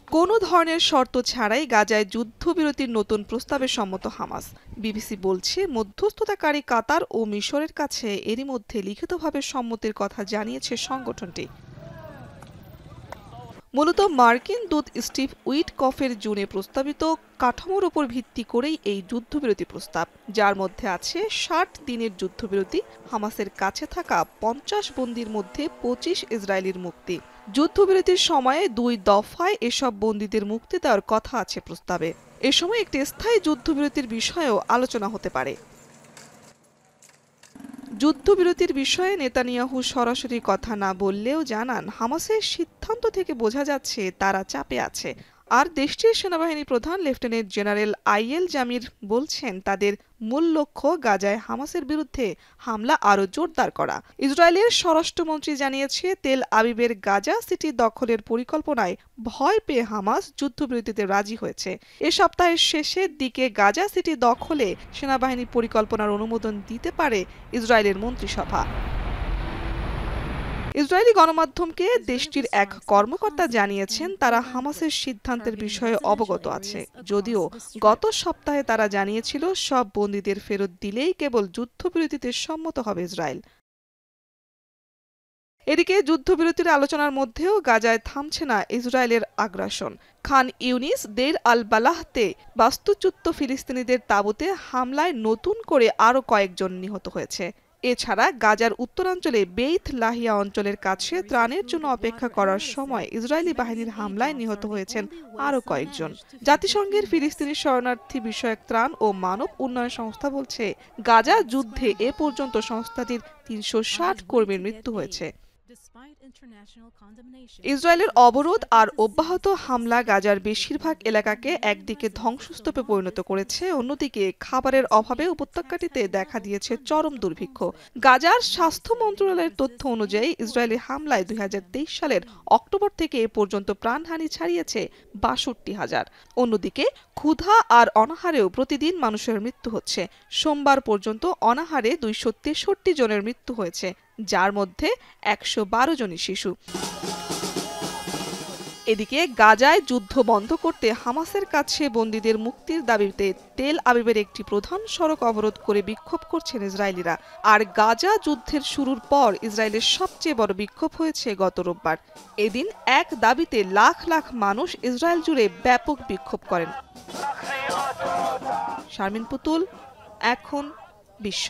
কোনো ধরনের শর্ত ছাড়াই গাজায় যুদ্ধবিরতির নতুন প্রস্তাবে সম্মত হামাস। বিবিসি বলছে, মধ্যস্থতাকারী কাতার ও মিশরের কাছে এরই মধ্যে লিখিতভাবে সম্মতির কথা জানিয়েছে সংগঠনটি। মূলত মার্কিন দূত স্টিভ উইটকফের জুনে প্রস্তাবিত কাঠামোর ওপর ভিত্তি করেই এই যুদ্ধবিরতি প্রস্তাব, যার মধ্যে আছে ৬০ দিনের যুদ্ধবিরতি, হামাসের কাছে থাকা ৫০ বন্দীর মধ্যে ২৫ ইসরায়েলির মুক্তি। যুদ্ধবিরতির সময়ে ২ দফায় এসব বন্দীদের মুক্তি দেওয়ার কথা আছে প্রস্তাবে। এ সময় একটি স্থায়ী যুদ্ধবিরতির বিষয়েও আলোচনা হতে পারে। যুদ্ধবিরতির বিষয়ে নেতানিয়াহু সরাসরি কথা না বললেও জানান, হামাসের সিদ্ধান্ত থেকে বোঝা যাচ্ছে তারা চাপে আছে। আর দেশটির সেনাবাহিনী প্রধান লেফটেন্যান্ট জেনারেল আইয়েল জামির বলছেন, তাদের মূল লক্ষ্য গাজায় হামাসের বিরুদ্ধে হামলা আরও জোরদার করা। ইসরায়েলের স্বরাষ্ট্রমন্ত্রী জানিয়েছে, তেল আবিবের গাজা সিটি দখলের পরিকল্পনায় ভয় পেয়ে হামাস যুদ্ধবিরতিতে রাজি হয়েছে। এ সপ্তাহের শেষের দিকে গাজা সিটি দখলে সেনাবাহিনীর পরিকল্পনার অনুমোদন দিতে পারে ইসরায়েলের মন্ত্রিসভা। ইসরায়েলি গণমাধ্যমকে দেশটির এক কর্মকর্তা জানিয়েছেন, তারা হামাসের সিদ্ধান্তের বিষয়ে অবগত আছে, যদিও গত সপ্তাহে তারা জানিয়েছিল সব বন্দীদের ফেরত দিলেই কেবল যুদ্ধবিরতিতে সম্মত হবে ইসরায়েল। এদিকে যুদ্ধবিরতির আলোচনার মধ্যেও গাজায় থামছে না ইসরায়েলের আগ্রাসন। খান ইউনিস, দের আল বালাহতে বাস্তুচ্যুত ফিলিস্তিনিদের তাঁবুতে হামলায় নতুন করে আরও কয়েকজন নিহত হয়েছে। এছাড়া গাজার উত্তরাঞ্চলে বেইত লাহিয়া অঞ্চলের কাছে ত্রাণের জন্য অপেক্ষা করার সময় ইসরায়েলি বাহিনীর হামলায় নিহত হয়েছেন আরও কয়েকজন। জাতিসংঘের ফিলিস্তিনি শরণার্থী বিষয়ক ত্রাণ ও মানব উন্নয়ন সংস্থা বলছে, গাজা যুদ্ধে এ পর্যন্ত সংস্থাটির ৩৬০ কর্মীর মৃত্যু হয়েছে। ইসরায়েলের অবরোধ আর অব্যাহত হামলা গাজার বেশিরভাগ এলাকাকে একদিকে ধ্বংসস্তূপে পরিণত করেছে, অন্যদিকে খাবারের অভাবে উপত্যকাটিতে দেখা দিয়েছে চরম দুর্ভিক্ষ। গাজার স্বাস্থ্য মন্ত্রণালয়ের তথ্য অনুযায়ী ইসরায়েলি হামলায় ২০২৩ সালের অক্টোবর থেকে এ পর্যন্ত প্রাণহানি ছাড়িয়েছে ৬২,০০০। অন্যদিকে ক্ষুধা আর অনাহারেও প্রতিদিন মানুষের মৃত্যু হচ্ছে। সোমবার পর্যন্ত অনাহারে ২৬৩ জনের মৃত্যু হয়েছে, যার মধ্যে ১১২ জনই শিশু। এদিকে গাজায় যুদ্ধ বন্ধ করতে হামাসের কাছে বন্দীদের মুক্তির দাবিতে তেল আবিবের একটি প্রধান সড়ক অবরোধ করে বিক্ষোভ করছেন ইসরায়েলিরা। আর গাজা যুদ্ধের শুরুর পর ইসরায়েলের সবচেয়ে বড় বিক্ষোভ হয়েছে গত রোববার। এদিন এক দাবিতে লাখ লাখ মানুষ ইসরায়েল জুড়ে ব্যাপক বিক্ষোভ করেন। শারমিন পুতুল, এখন বিশ্ব।